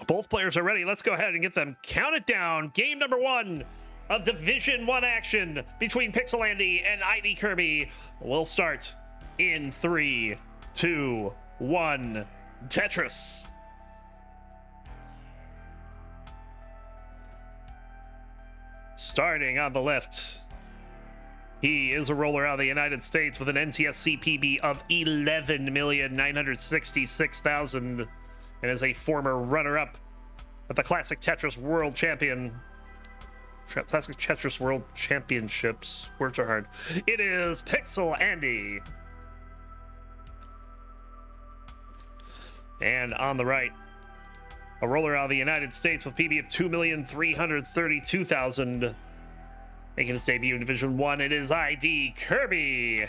Both players are ready. Let's go ahead and get them counted down. Game number 1 of Division 1 action between Pixelandy and ID Kirby will start in 3, 2, 1. Tetris. Starting on the left, he is a roller out of the United States with an NTSC PB of 11,966,000 and is a former runner-up at the Classic Tetris World Championships. Words are hard. It is Pixelandy. And on the right, a roller out of the United States with PB of 2,332,000. Making his debut in Division 1, it is ID Kirby.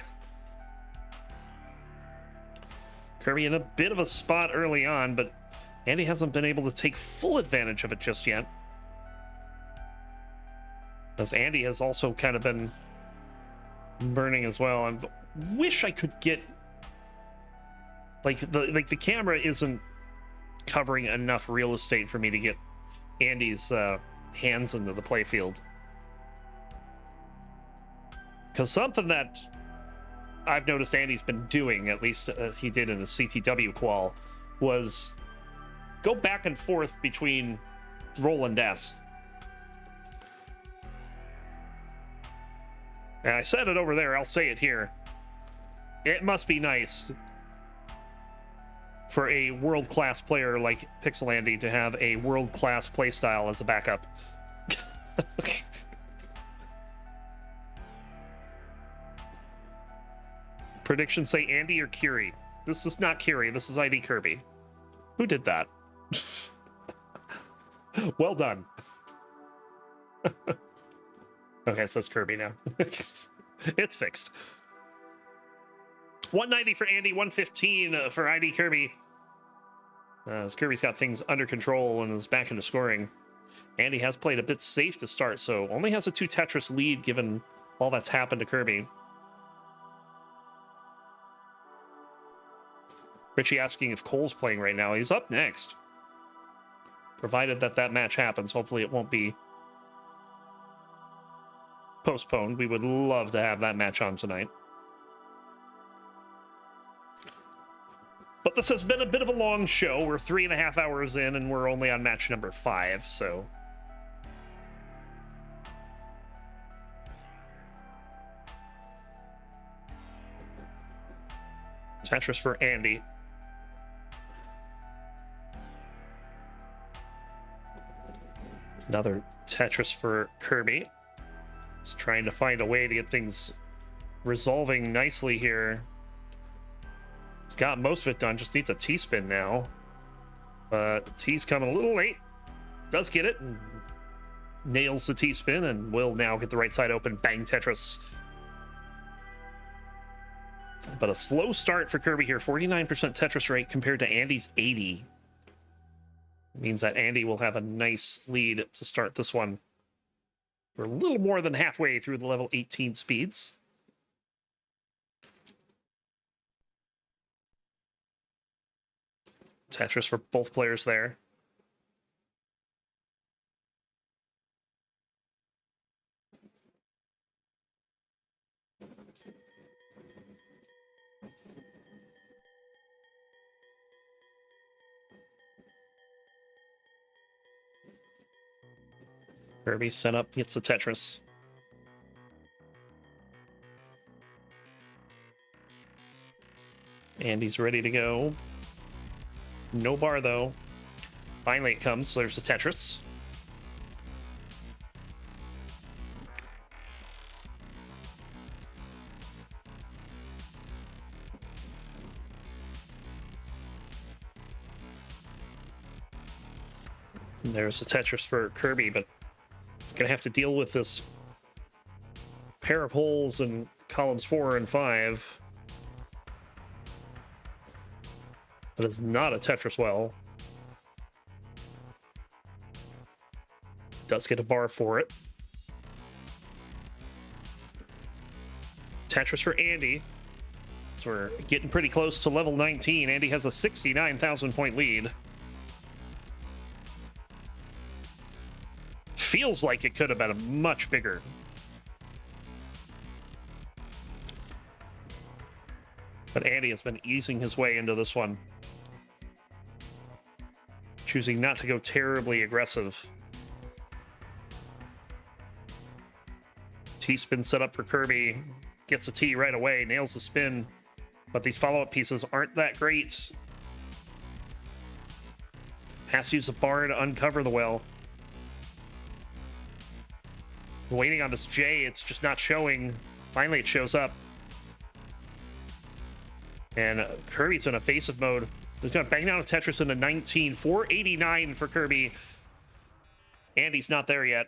Kirby in a bit of a spot early on, but Andy hasn't been able to take full advantage of it just yet. As Andy has also kind of been burning as well. I wish I could get the camera isn't covering enough real estate for me to get Andy's hands into the playfield. Because something that I've noticed Andy's been doing, at least he did in the CTW qual, was go back and forth between roll and dash. And I said it over there, I'll say it here. It must be nice for a world-class player like Pixelandy to have a world-class playstyle as a backup. Predictions say Andy or Curie. This is not Curie, this is ID Kirby. Who did that? Well done. Okay, so it's Kirby now. It's fixed. 190 for Andy, 115 for ID Kirby. As Kirby's got things under control and is back into scoring. Andy has played a bit safe to start, so only has a 2 Tetris lead given all that's happened to Kirby. Richie asking if Cole's playing right now. He's up next. Provided that match happens. Hopefully it won't be postponed. We would love to have that match on tonight. But this has been a bit of a long show. We're 3.5 hours in and we're only on match number 5, so... Tetris for Andy. Another Tetris for Kirby. Just trying to find a way to get things resolving nicely here. He's got most of it done, just needs a T-spin now. But T's coming a little late. Does get it, and nails the T-spin, and will now get the right side open. Bang, Tetris. But a slow start for Kirby here. 49% Tetris rate compared to Andy's 80. Means that Andy will have a nice lead to start this one. We're a little more than halfway through the level 18 speeds. Tetris for both players there. Kirby set up, gets the Tetris. Andy's ready to go. No bar, though. Finally it comes, so there's the Tetris. And there's the Tetris for Kirby, but he's gonna have to deal with this pair of holes in columns 4 and 5. That is not a Tetris well. Does get a bar for it. Tetris for Andy. So we're getting pretty close to level 19. Andy has a 69,000 point lead. feels like it could have been a much bigger. But Andy has been easing his way into this one, choosing not to go terribly aggressive. T-spin set up for Kirby. Gets a T right away, nails the spin. But these follow-up pieces aren't that great. Has to use the bar to uncover the well. Waiting on this J, it's just not showing. Finally, it shows up. And Kirby's in evasive mode. He's going to bang down a Tetris into 19. 489 for Kirby. Andy's not there yet.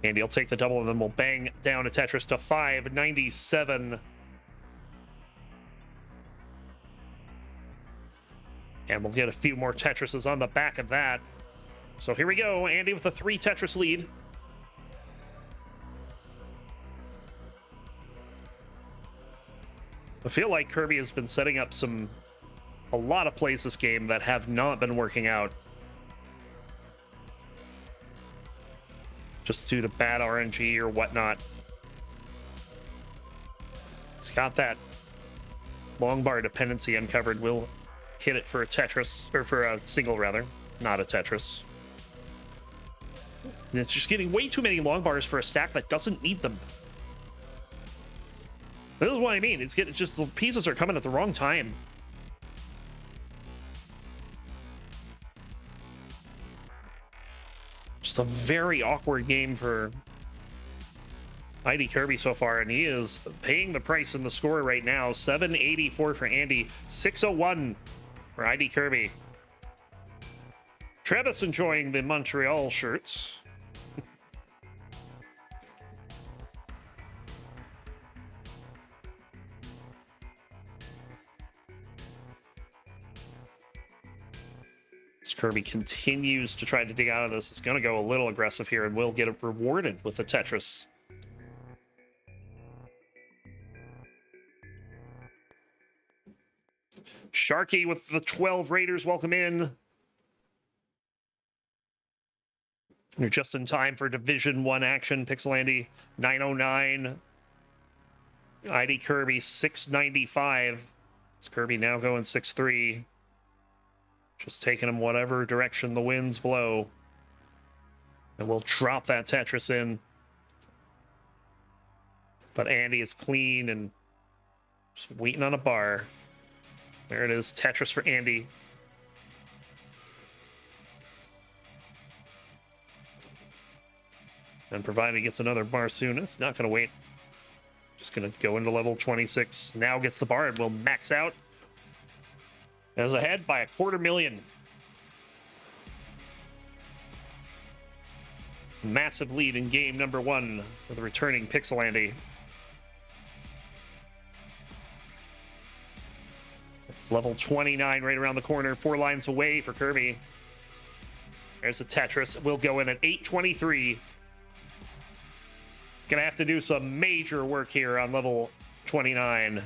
Andy will take the double, and then we'll bang down a Tetris to 597. And we'll get a few more Tetrises on the back of that. So here we go, Andy with a 3 Tetris lead. I feel like Kirby has been setting up a lot of plays this game that have not been working out. Just due to bad RNG or whatnot. He's got that long bar dependency uncovered. We'll hit it for a Tetris, or for a single rather, not a Tetris. And it's just getting way too many long bars for a stack that doesn't need them. This is what I mean. It's just the pieces are coming at the wrong time. Just a very awkward game for ID Kirby so far, and he is paying the price in the score right now. 784 for Andy, 601 for ID Kirby. Travis enjoying the Montreal shirts. Kirby continues to try to dig out of this. It's going to go a little aggressive here, and we'll get it rewarded with a Tetris. Sharky with the 12 Raiders. Welcome in. You're just in time for Division 1 action. Pixelandy 909. ID Kirby 695. It's Kirby now going 6-3. Just taking him whatever direction the winds blow. And we'll drop that Tetris in. But Andy is clean and just waiting on a bar. There it is, Tetris for Andy. And provided he gets another bar soon, it's not going to wait. Just going to go into level 26. Now gets the bar and will max out. Is ahead by 250,000. Massive lead in game number 1 for the returning Pixelandy. It's level 29 right around the corner, 4 lines away for Kirby. There's a Tetris. We'll go in at 823. Gonna have to do some major work here on level 29.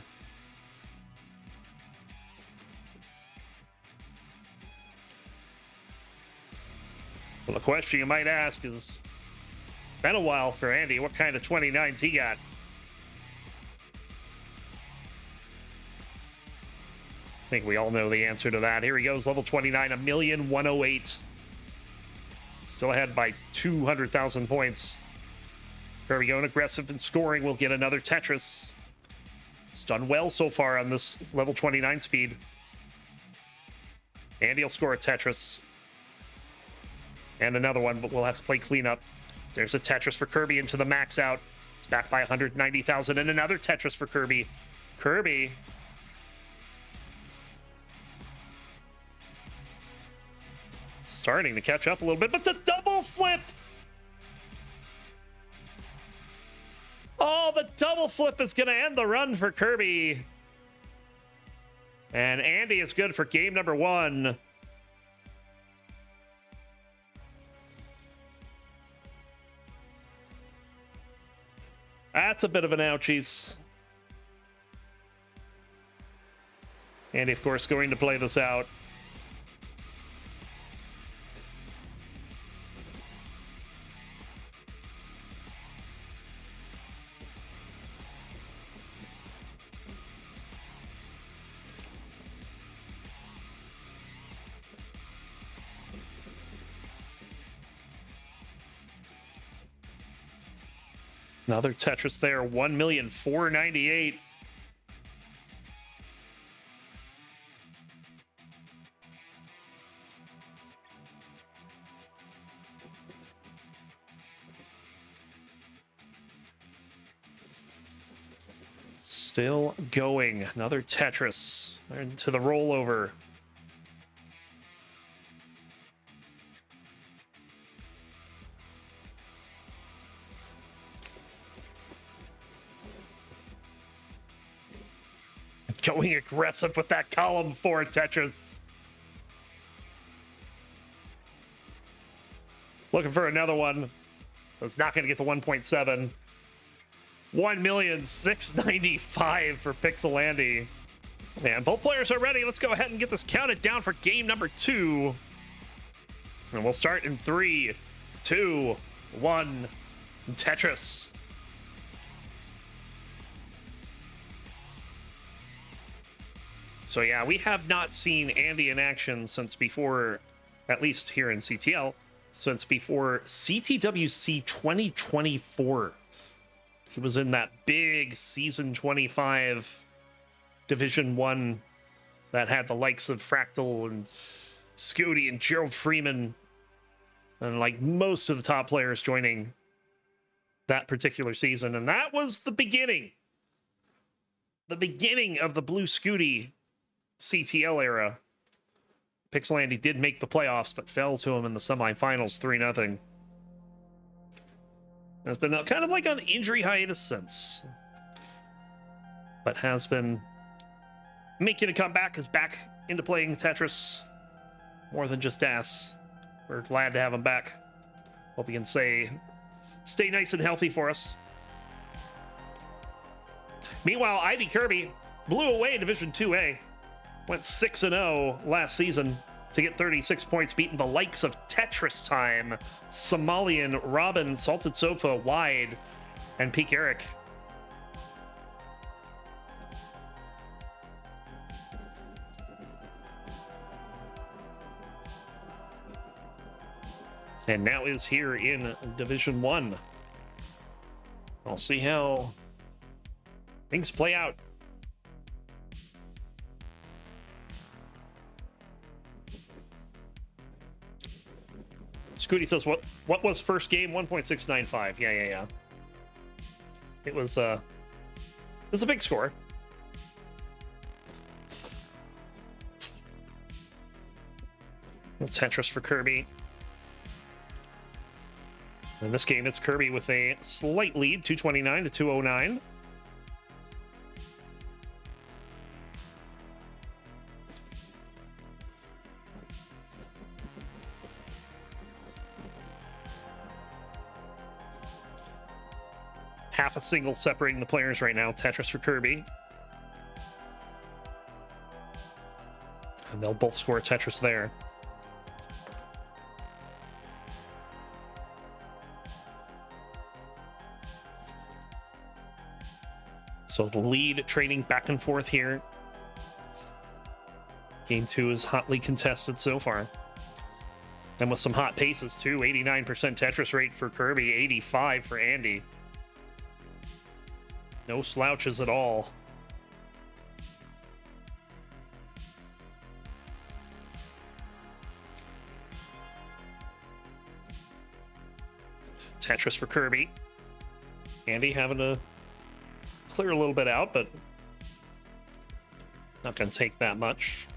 Well, the question you might ask is, been a while for Andy. What kind of 29s he got? I think we all know the answer to that. Here he goes, level 29, 1,108,000. Still ahead by 200,000 points. Kirby going aggressive and scoring. We'll get another Tetris. It's done well so far on this level 29 speed. Andy will score a Tetris. And another one, but we'll have to play cleanup. There's a Tetris for Kirby into the max out. It's back by 190,000. And another Tetris for Kirby. Kirby. Starting to catch up a little bit, but the double flip! Oh, the double flip is going to end the run for Kirby. And Andy is good for game number 1. That's a bit of an ouchies. And of course, going to play this out. Another Tetris there, 1,498,000. Still going. Another Tetris into the rollover. Going aggressive with that column 4 Tetris. Looking for another one. It's not going to get the 1.7. 1,695,000 for Pixelandy. And both players are ready. Let's go ahead and get this counted down for game number 2. And we'll start in 3, 2, 1. Tetris. So yeah, we have not seen Andy in action since before, at least here in CTL, since before CTWC 2024. He was in that big Season 25 Division 1 that had the likes of Fractal and Scooty and Gerald Freeman and like most of the top players joining that particular season. And that was the beginning. The beginning of the Blue Scooty CTL era. Pixelandy did make the playoffs, but fell to him in the semifinals 3-0. Has been kind of like on injury hiatus since, but has been making a comeback, is back into playing Tetris more than just ass. We're glad to have him back. Hope he can stay nice and healthy for us. Meanwhile, ID Kirby blew away Division 2A. Went 6-0 last season to get 36 points, beating the likes of Tetris Time, Somalian, Robin, Salted Sofa, Wide, and Peekayric. And now is here in Division 1. I'll see how things play out. Scooty says, what was first game? 1.695. Yeah. It was a big score. Tetris for Kirby. In this game, it's Kirby with a slight lead, 229 to 209. Half a single separating the players right now. Tetris for Kirby. And they'll both score a Tetris there. So the lead trading back and forth here. Game 2 is hotly contested so far. And with some hot paces too. 89% Tetris rate for Kirby, 85 for Andy. No slouches at all. Tetris for Kirby. Andy having to clear a little bit out, but not going to take that much.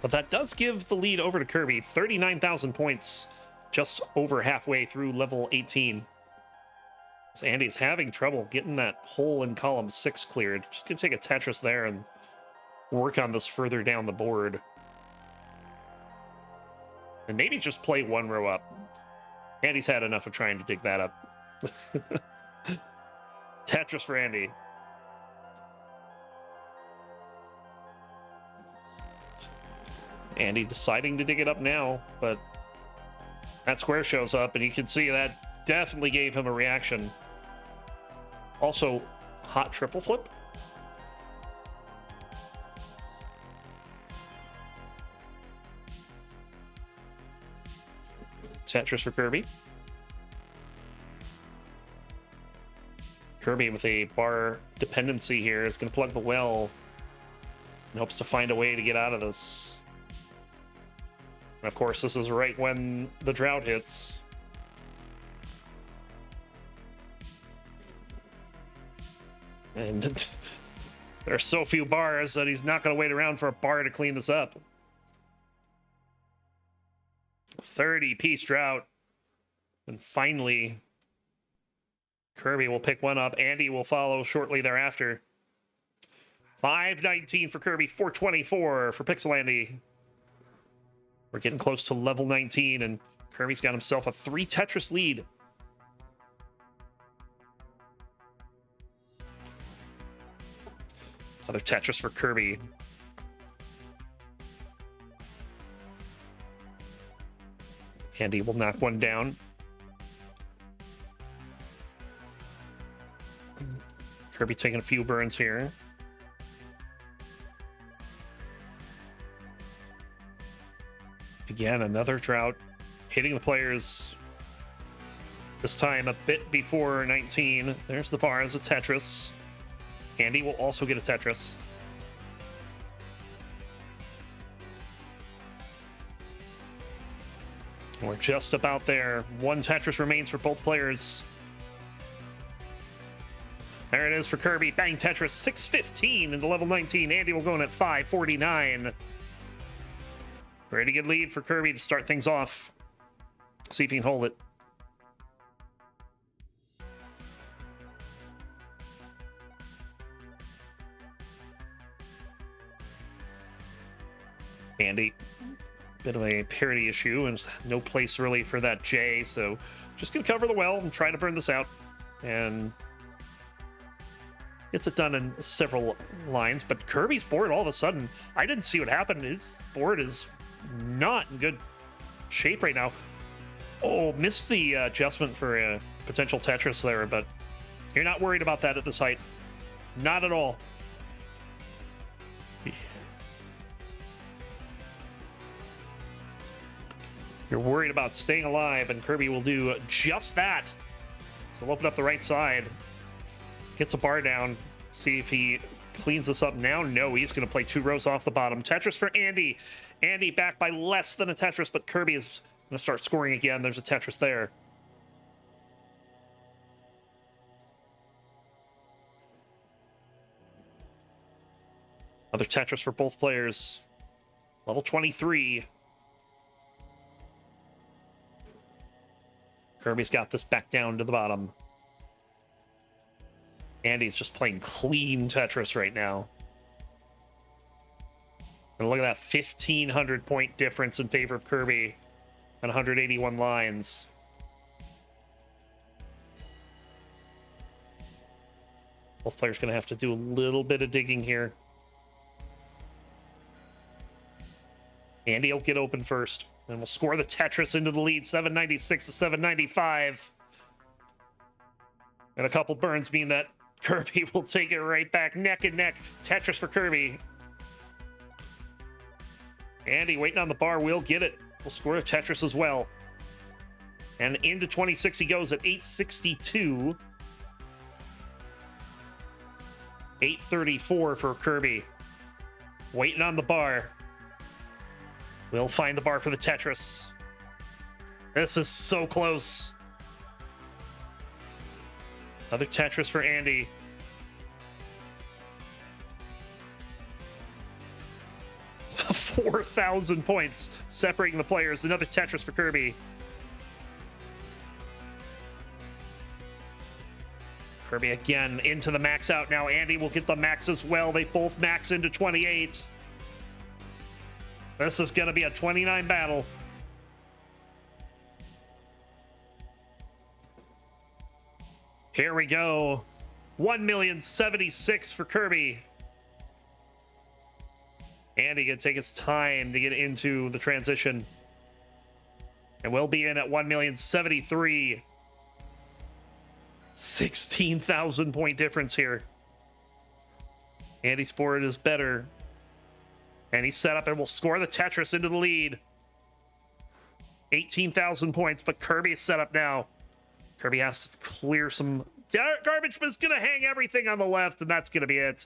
But that does give the lead over to Kirby. 39,000 points just over halfway through level 18. So Andy's having trouble getting that hole in column 6 cleared. Just gonna take a Tetris there and work on this further down the board. And maybe just play one row up. Andy's had enough of trying to dig that up. Tetris for Andy. Andy deciding to dig it up now, but that square shows up, and you can see that definitely gave him a reaction. Also, hot triple flip. Tetris for Kirby. Kirby with a bar dependency here is going to plug the well and hopes to find a way to get out of this. And of course, this is right when the drought hits. And there are so few bars that he's not going to wait around for a bar to clean this up. 30-piece drought. And finally, Kirby will pick one up. Andy will follow shortly thereafter. 519 for Kirby, 424 for Pixelandy. We're getting close to level 19, and Kirby's got himself a 3 Tetris lead. Another Tetris for Kirby. Andy will knock one down. Kirby taking a few burns here. Again, another drought hitting the players. This time a bit before 19. There's the bar as a Tetris. Andy will also get a Tetris. We're just about there. 1 Tetris remains for both players. There it is for Kirby. Bang Tetris, 615 into level 19. Andy will go in at 549. Pretty good lead for Kirby to start things off. See if he can hold it. Andy, bit of a parity issue, and no place really for that J, so just gonna cover the well and try to burn this out. And gets it done in several lines, but Kirby's board all of a sudden, I didn't see what happened. His board is not in good shape right now. Oh, missed the adjustment for a potential Tetris there, but you're not worried about that at this height. Not at all. You're worried about staying alive, and Kirby will do just that. So he'll open up the right side. Gets a bar down. See if he cleans this up now. No, he's going to play 2 rows off the bottom. Tetris for Andy. Andy back by less than a Tetris, but Kirby is going to start scoring again. There's a Tetris there. Another Tetris for both players. Level 23. Kirby's got this back down to the bottom. Andy's just playing clean Tetris right now. And look at that 1,500 point difference in favor of Kirby and 181 lines. Both players going to have to do a little bit of digging here. Andy will get open first, and we'll score the Tetris into the lead, 796 to 795. And a couple burns mean that Kirby will take it right back, neck and neck. Tetris for Kirby. Andy waiting on the bar, will get it. We'll score a Tetris as well. And into 26 he goes at 862. 834 for Kirby. Waiting on the bar. We'll find the bar for the Tetris. This is so close. Another Tetris for Andy. $4,000 points separating the players. Another Tetris for Kirby. Kirby again into the max out now. Andy will get the max as well. They both max into 28. This is going to be a 29 battle. Here we go. 1,076,000 for Kirby. Andy can take his time to get into the transition. And we'll be in at 1,073,000. 16,000 point difference here. Andy Sport is better. And he's set up and will score the Tetris into the lead. 18,000 points, but Kirby is set up now. Kirby has to clear some garbage, but is going to hang everything on the left, and that's going to be it.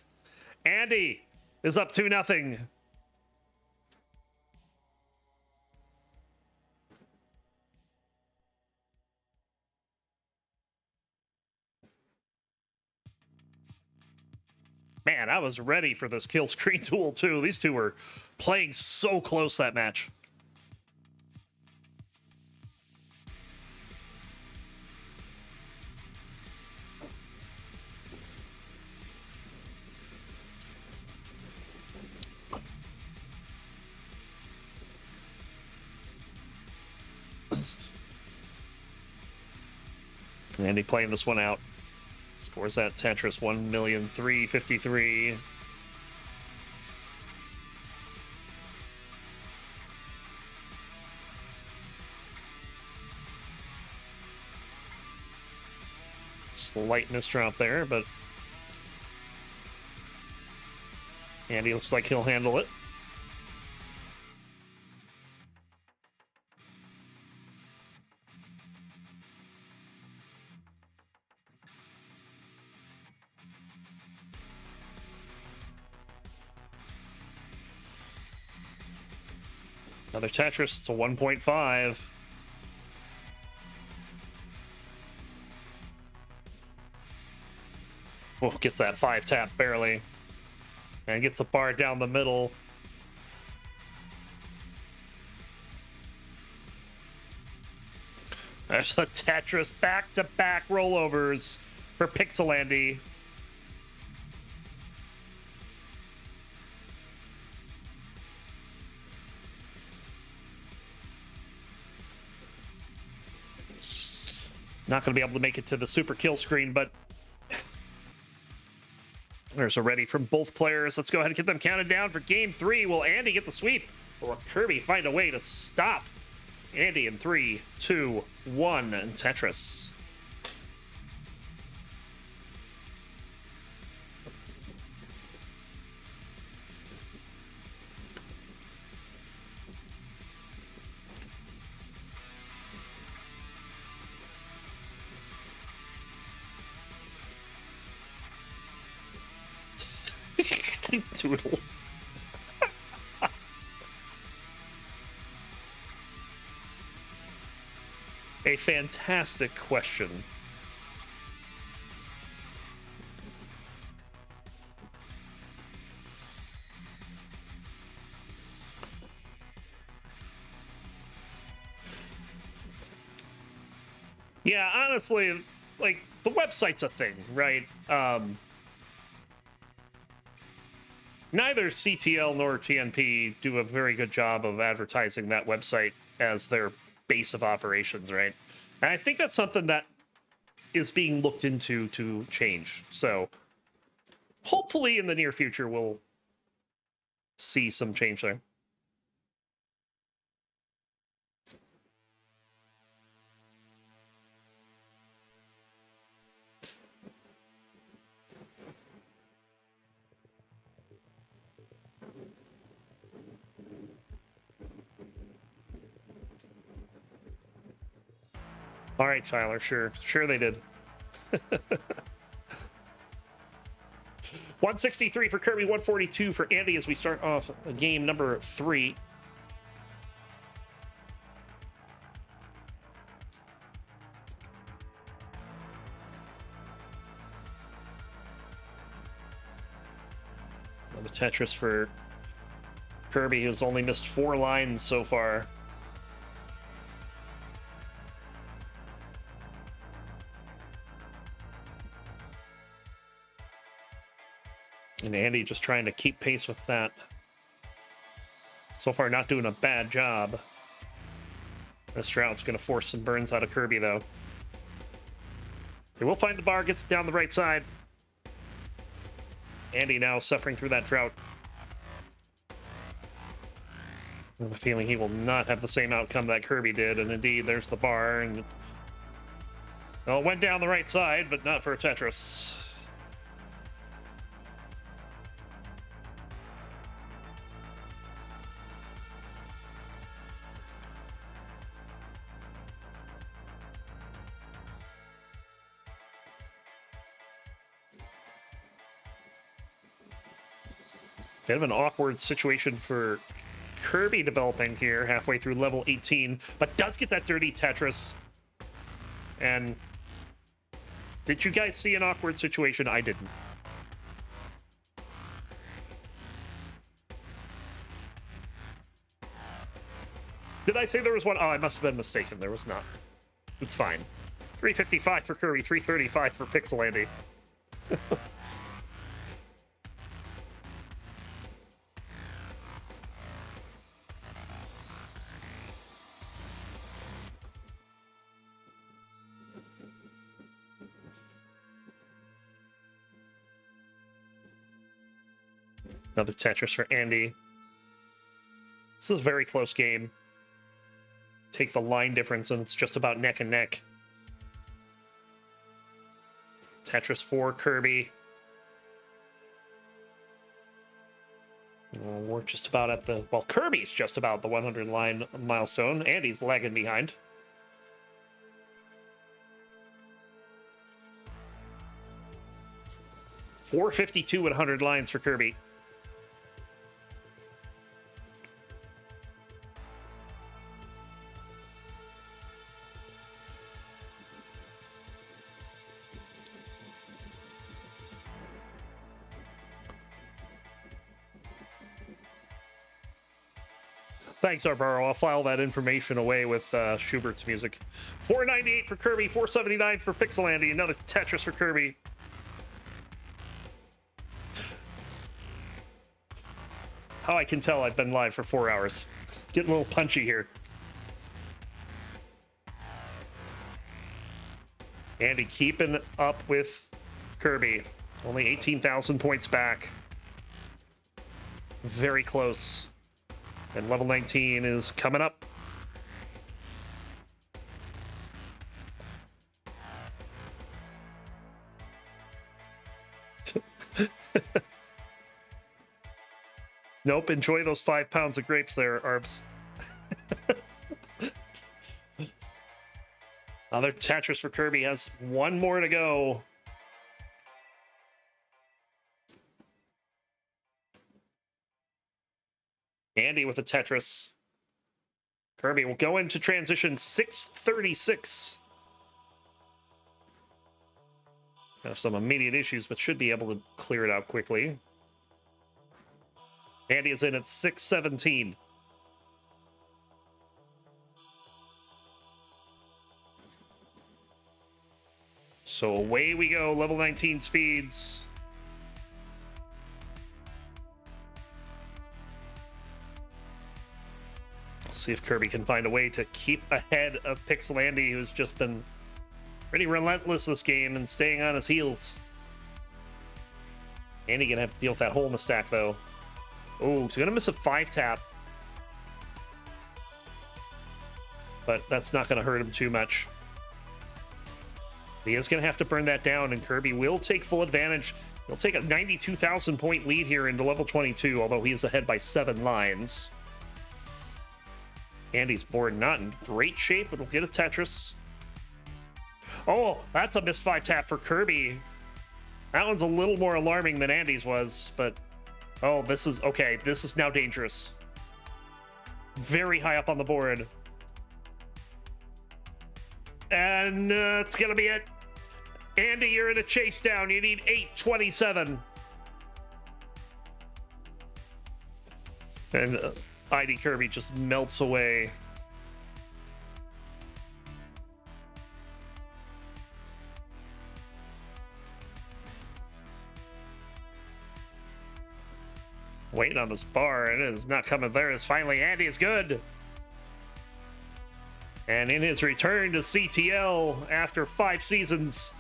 Andy is up 2-0. Man, I was ready for this kill screen duel, too. These two were playing so close that match. Andy playing this one out. Scores that Tetris 1,003,053. Slight misdrop there, but Andy looks like he'll handle it. Another Tetris, it's a 1.5. Oh, gets that 5-tap barely. And gets a bar down the middle. There's a Tetris back-to-back rollovers for Pixelandy. Not going to be able to make it to the super kill screen, but there's a ready from both players. Let's go ahead and get them counted down for game 3. Will Andy get the sweep, or will Kirby find a way to stop Andy in 3, 2, 1, and Tetris? Doodle. A fantastic question. Yeah, honestly, like, the website's a thing, right? Neither CTL nor TNP do a very good job of advertising that website as their base of operations, right? And I think that's something that is being looked into to change. So hopefully in the near future, we'll see some change there. All right, Tyler, sure they did. 163 for Kirby, 142 for Andy as we start off game number 3. The Tetris for Kirby, who's only missed 4 lines so far. And Andy just trying to keep pace with that. So far, not doing a bad job. Restreamed going to force some burns out of Kirby, though. He will find the bar, gets down the right side. Andy now suffering through that drought. I have a feeling he will not have the same outcome that Kirby did, and indeed, there's the bar, and well, it went down the right side, but not for a Tetris. Bit of an awkward situation for Kirby developing here halfway through level 18, but does get that dirty Tetris. And did you guys see an awkward situation? I didn't. Did I say there was one? Oh, I must have been mistaken. There was not. It's fine. 355 for Kirby, 335 for Pixelandy. Another Tetris for Andy. This is a very close game. Take the line difference, and it's just about neck and neck. Tetris for Kirby. Well, we're just about at the... Well, Kirby's just about the 100 line milestone. Andy's lagging behind. .452 at 100 lines for Kirby. Thanks, Arbaro. I'll file that information away with Schubert's music. 498 for Kirby, 479 for Pixelandy. Another Tetris for Kirby. How I can tell I've been live for 4 hours. Getting a little punchy here. Andy keeping up with Kirby. Only 18,000 points back. Very close. And level 19 is coming up. Nope, enjoy those 5 pounds of grapes there, Arbs. Another Tetris for Kirby has one more to go. Andy with a Tetris. Kirby will go into transition 636. Have some immediate issues, but should be able to clear it out quickly. Andy is in at 617. So away we go, level 19 speeds. See if Kirby can find a way to keep ahead of Pixelandy, who's just been pretty relentless this game and staying on his heels. Andy gonna have to deal with that hole in the stack, though. Oh, he's gonna miss a 5-tap. But that's not gonna hurt him too much. He is gonna have to burn that down, and Kirby will take full advantage. He'll take a 92,000 point lead here into level 22, although he is ahead by 7 lines. Andy's board not in great shape, but he'll get a Tetris. Oh, that's a missed 5-tap for Kirby. That one's a little more alarming than Andy's was, but... Oh, this is... Okay, this is now dangerous. Very high up on the board. And it's gonna be it. Andy, you're in a chase down. You need 827. And... ID Kirby just melts away. Waiting on this bar, and it is not coming there. As finally Andy is good. And in his return to CTL after 5 seasons,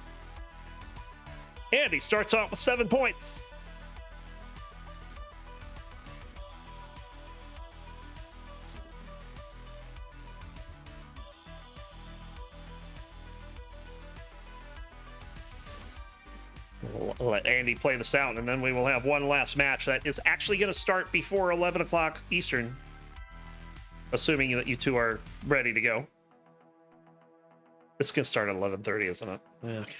Andy starts off with 7 points. We'll let Andy play this out, and then we will have one last match that is actually going to start before 11 o'clock Eastern. Assuming that you two are ready to go. It's going to start at 11:30, isn't it? Okay.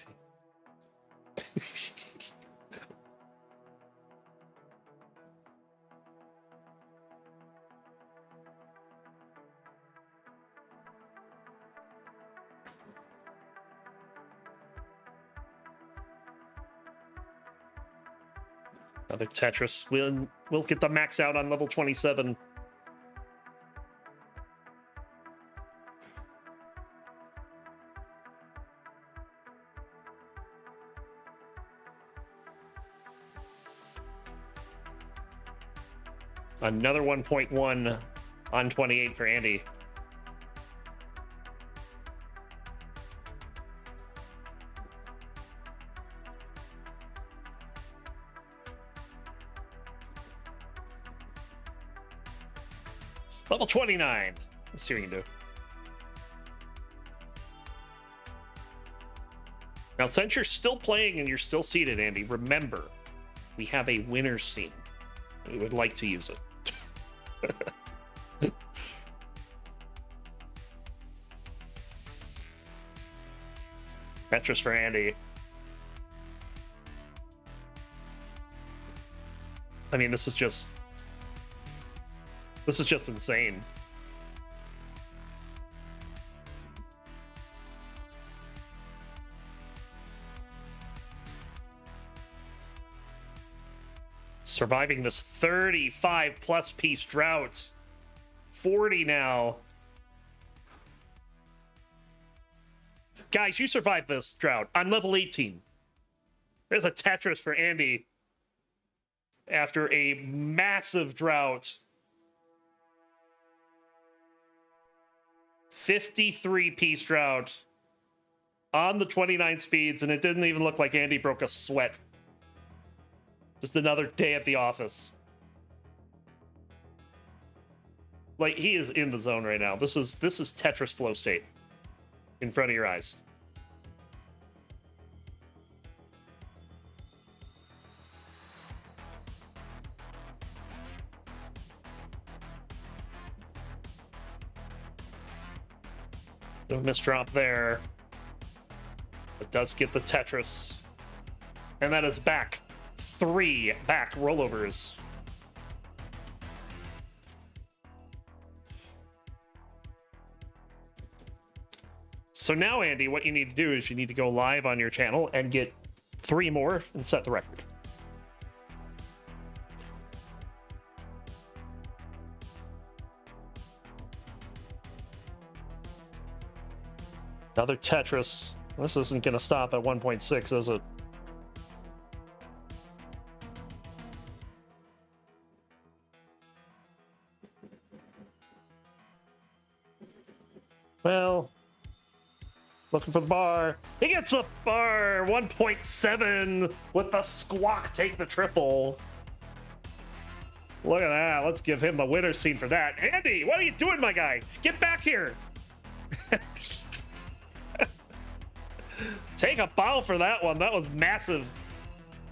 Another Tetris. We'll get the max out on level 27. Another 1.1 on 28 for Andy. Level 29. Let's see what we can do. Now, since you're still playing and you're still seated, Andy, remember, we have a winner's scene. We would like to use it. Tetris for Andy. I mean, this is just insane. Surviving this 35+ piece drought. 40 now. Guys, you survived this drought on level 18. There's a Tetris for Andy after a massive drought. 53-piece drought on the 29 speeds, and it didn't even look like Andy broke a sweat. Just another day at the office. Like, he is in the zone right now. This is Tetris flow state in front of your eyes. No misdrop there. It does get the Tetris. And that is back. 3 back rollovers. So now, Andy, what you need to do is you need to go live on your channel and get 3 more and set the record. Another Tetris. This isn't going to stop at 1.6, is it? Well, looking for the bar. He gets a bar. 1.7 with the squawk. Take the triple. Look at that. Let's give him the winner scene for that. Andy, what are you doing, my guy? Get back here. Take a bow for that one. That was massive.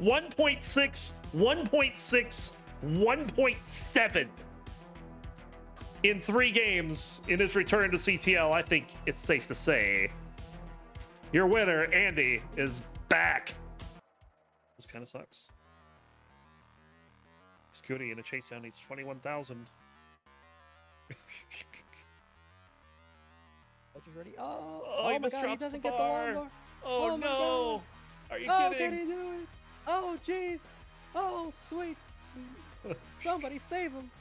1.6, 1.6, 1.7 in 3 games in his return to CTL. I think it's safe to say your winner, Andy, is back. This kind of sucks. Scooty in a chase down needs 21,000. Ready? Oh he my god, he doesn't get the lawnmower. Oh no! God. Are you kidding? kidding? Can he do it? Oh jeez! Oh sweet! Somebody save him!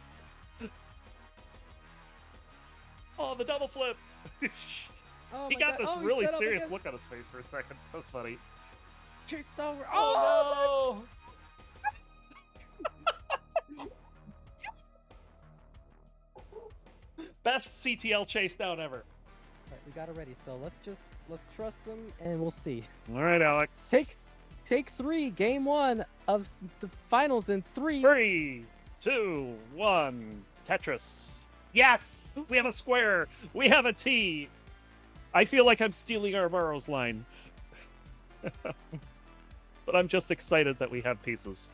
Oh, the double flip! Oh he got god. this he really set up serious again. look on his face for a second. That was funny. Chase over! Oh no! Best CTL chase down ever. Alright, we got it ready, so let's trust him and we'll see. Alright, Alex. Take 3, game 1 of the finals in 3. 3, 2, 1. Tetris. Yes! We have a square. We have a T. I feel like I'm stealing our Burrows line. But I'm just excited that we have pieces.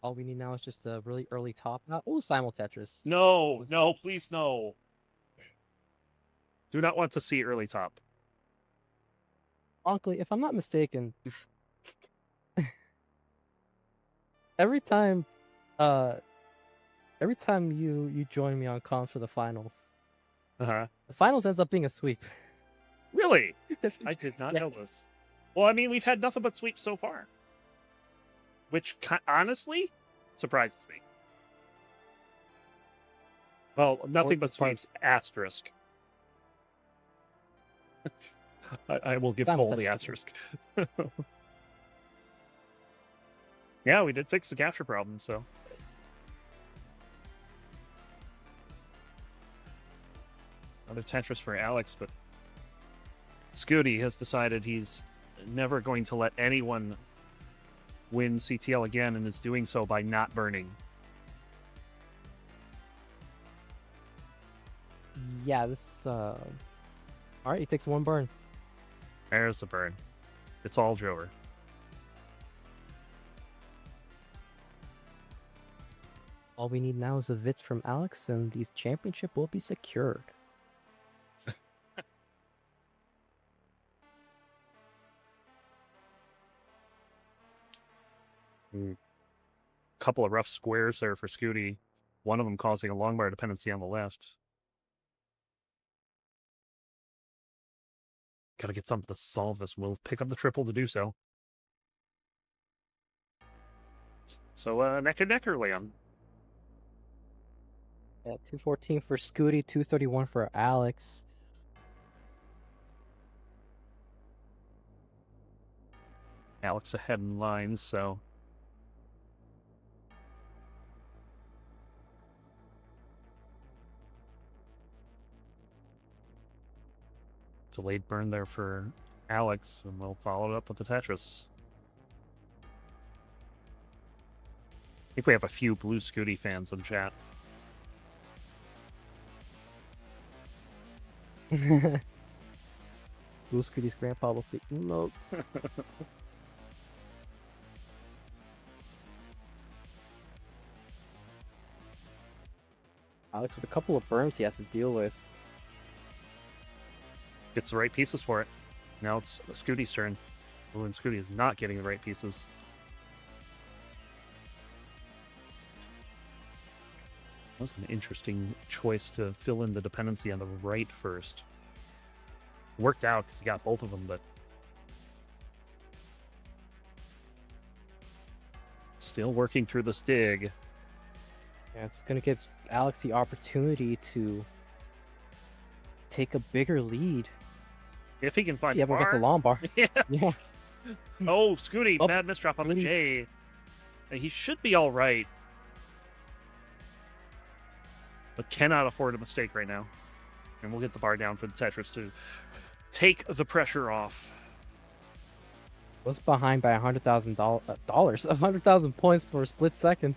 All we need now is just a really early top. Oh, simul Tetris. No, no, please no. Do not want to see early top. Roncli, if I'm not mistaken, every time you join me on comms for the finals, Uh-huh. the finals ends up being a sweep. Really? I did not Yeah. know this. Well, I mean, we've had nothing but sweeps so far. Which, honestly, surprises me. Well, nothing but sweeps, asterisk. I will give Cole the asterisk. Yeah, we did fix the capture problem, so. Another Tetris for Alex, but Scooty has decided he's never going to let anyone win CTL again, and is doing so by not burning. Yeah, this alright, he takes one burn. There's the burn. It's all Jover. All we need now is a Vit from Alex, and the championship will be secured. Couple of rough squares there for Scooty. One of them causing a long bar dependency on the left. Gotta get something to solve this. We'll pick up the triple to do so. So, neck and neck early on. Yeah, 214 for Scooty, 231 for Alex. Alex ahead in lines, so. Delayed burn there for Alex, and we'll follow it up with the Tetris. I think we have a few Blue Scooty fans in chat. Blue Scooty's grandpa will take notes. Alex with a couple of burns he has to deal with. Gets the right pieces for it. Now it's Scooty's turn. Oh, and Scooty is not getting the right pieces. That's an interesting choice to fill in the dependency on the right first. Worked out because he got both of them, but still working through this dig. Yeah, it's gonna give Alex the opportunity to take a bigger lead. If he can find Yeah, a bar. but the long bar. Yeah. Yeah. Oh, Scooty, Oh, bad misdrop on the Scooty. J. He should be all right, but cannot afford a mistake right now. And we'll get the bar down for the Tetris to take the pressure off. Was behind by $100,000, 100,000 points for a split second.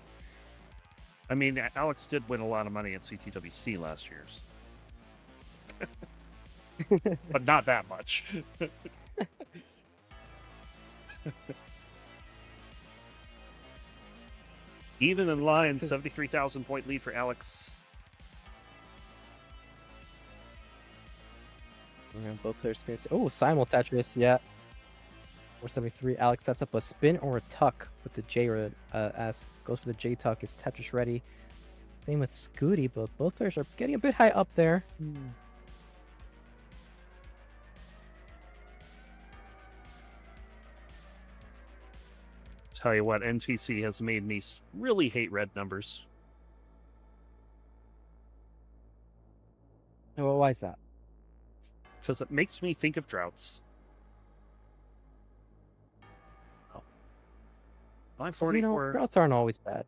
I mean, Alex did win a lot of money at CTWC last year, but not that much. Even in line, 73,000 point lead for Alex. Yeah, both players experience. Oh, simul Tetris, yeah. 473. Alex sets up a spin or a tuck with the J, or as goes for the J tuck. Is Tetris ready? Same with Scooty, but both players are getting a bit high up there. Tell you what, NTC has made me really hate red numbers. Oh, well, why is that? Because it makes me think of droughts. Oh. 544. You know, droughts aren't always bad.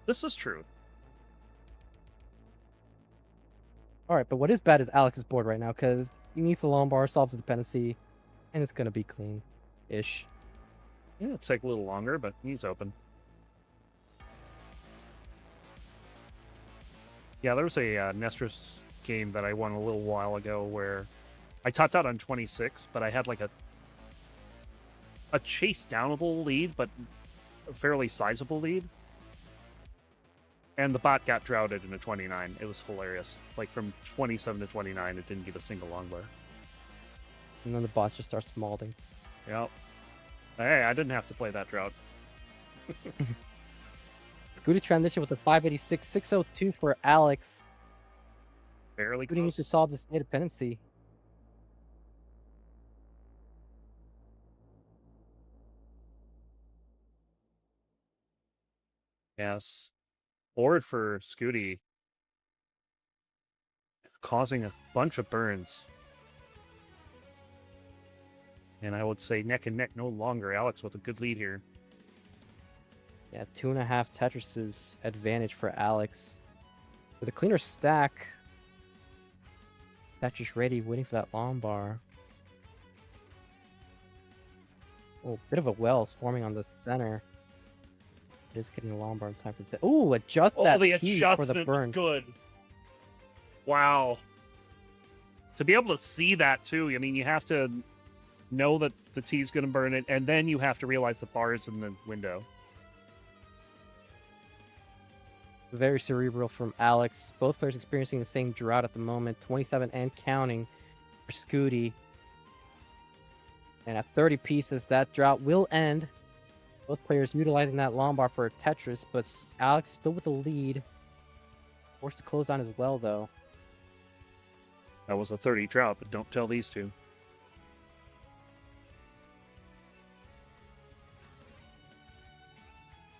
This is true. Alright, but what is bad is Alex's board right now, because he needs the long bar, solves the dependency, and it's going to be clean-ish. Yeah, it'll take a little longer, but he's open. Yeah, there was a Nestris game that I won a little while ago where I topped out on 26, but I had like a chase downable lead, but a fairly sizable lead. And the bot got droughted in a 29. It was hilarious. Like from 27 to 29, it didn't get a single long bar. And then the bot just starts mauling. Yep. Hey, I didn't have to play that drought. Scooty transition with a 586, 602 for Alex. Barely Scooty needs to solve this state dependency. Yes. Board for Scooty. Causing a bunch of burns. And I would say neck and neck no longer. Alex with a good lead here. Yeah, 2.5 Tetris's advantage for Alex. With a cleaner stack. Tetris ready, waiting for that long bar. Oh, bit of a wells forming on the center. Just getting a long bar in time for the... Ooh, adjust that the key for the adjustment burn. was good. Wow. To be able to see that too, I mean, you have to know that the T's going to burn it, and then you have to realize the bar is in the window. Very cerebral from Alex. Both players experiencing the same drought at the moment. 27 and counting for Scooty. And at 30 pieces, that drought will end. Both players utilizing that long bar for Tetris, but Alex still with the lead. Forced to close on as well, though. That was a 30 drought, but don't tell these two.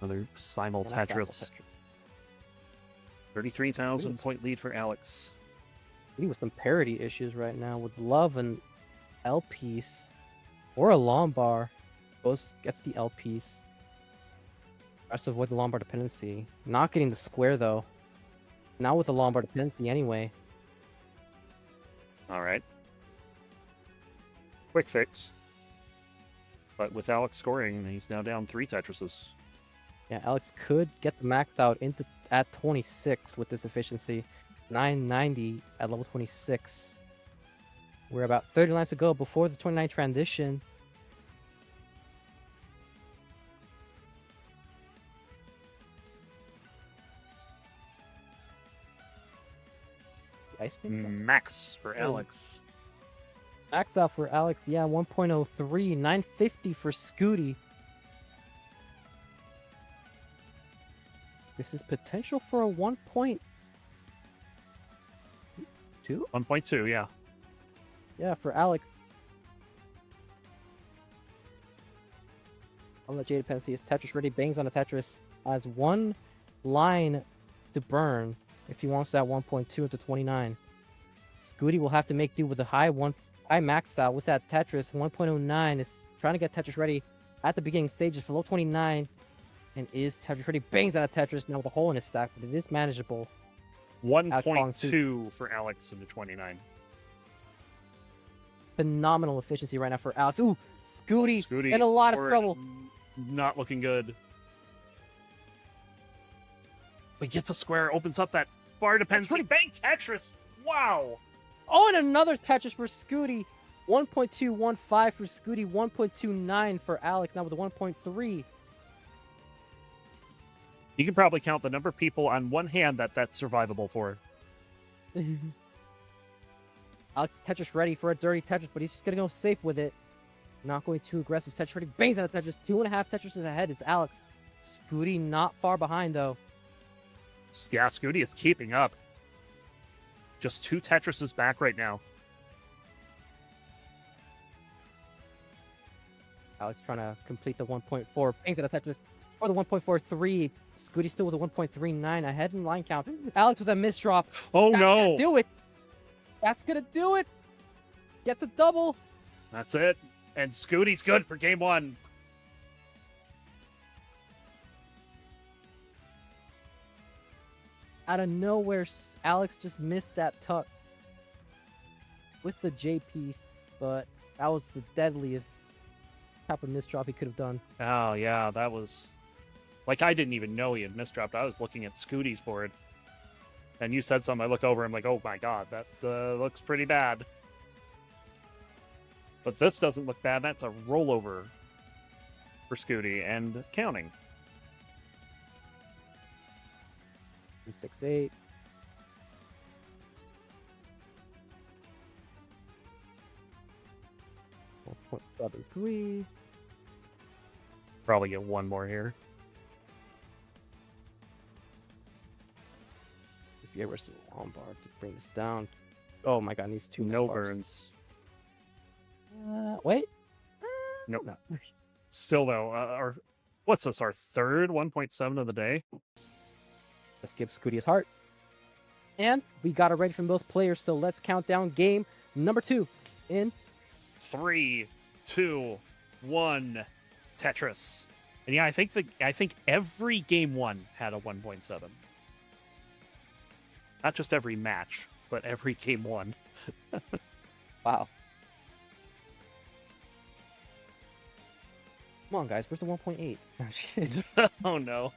Another simul Tetris. 33,000 point lead for Alex. With some parity issues right now with Love and L piece or a long bar. Both gets the L piece. Tries to avoid the long bar dependency. Not getting the square though. Now with the long bar dependency anyway. Alright. Quick fix. But with Alex scoring, he's now down 3 Tetrises. Yeah, Alex could get the maxed out into at 26 with this efficiency. 990 at level 26. We're about 30 lines to go before the 29 transition. Max for Alex. Max out for Alex, yeah, 1.03, 950 for Scooty. This is potential for a 1.2? 1.2, yeah. Yeah, for Alex. On the Jade dependency is Tetris ready, bangs on a Tetris, has one line to burn if he wants that 1.2 into 29. Scooty will have to make do with a high max out with that Tetris. 1.09 is trying to get Tetris ready at the beginning stages for low 29. And is Tetris ready? Bangs out a Tetris now with a hole in his stack, but it is manageable. 1.2 for Alex in the 29. Phenomenal efficiency right now for Alex. Ooh, Scooty in a lot of trouble. Not looking good. But gets a square, opens up that bar dependency. Bang Tetris! Wow! Oh, and another Tetris for Scooty. 1.215 for Scooty, 1.29 for Alex, now with a 1.3. You can probably count the number of people on one hand that's survivable for. Alex is Tetris ready for a dirty Tetris, but he's just going to go safe with it. Not going too aggressive. Tetris ready, bangs out a Tetris. 2.5 Tetrises ahead is Alex. Scooty not far behind, though. Yeah, Scooty is keeping up. Just 2 Tetrises back right now. Alex trying to complete the 1.4. Bangs out a Tetris. Or the 1.43. Scooty still with a 1.39 ahead in line count. Alex with a misdrop. Oh, That's no. Gonna do it. That's going to do it. Gets a double. That's it. And Scooty's good for game 1. Out of nowhere, Alex just missed that tuck with the J piece, but that was the deadliest type of misdrop he could have done. Oh, yeah, that was... Like, I didn't even know he had misdropped. I was looking at Scooty's board. And you said something, I look over, I'm like, oh my god, that looks pretty bad. But this doesn't look bad. That's a rollover for Scooty and counting. 268. .73. Probably get one more here. If you ever see Lombard to bring this down. Oh my god, needs 2 No bars. burns. Wait. Nope. Still though, what's this? Our third 1.7 of the day. Let's give Scooty his heart. And we got it ready from both players, so let's count down game number 2 in 3, 2, 1. Tetris. And yeah, I think every game 1 had a 1.7. Not just every match, but every game 1. Wow. Come on, guys. Where's the 1.8? Oh no.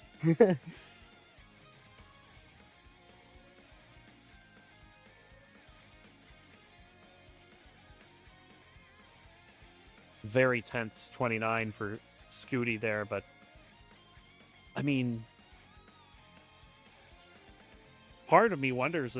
Very tense 29 for Scooty there, but I mean, part of me wonders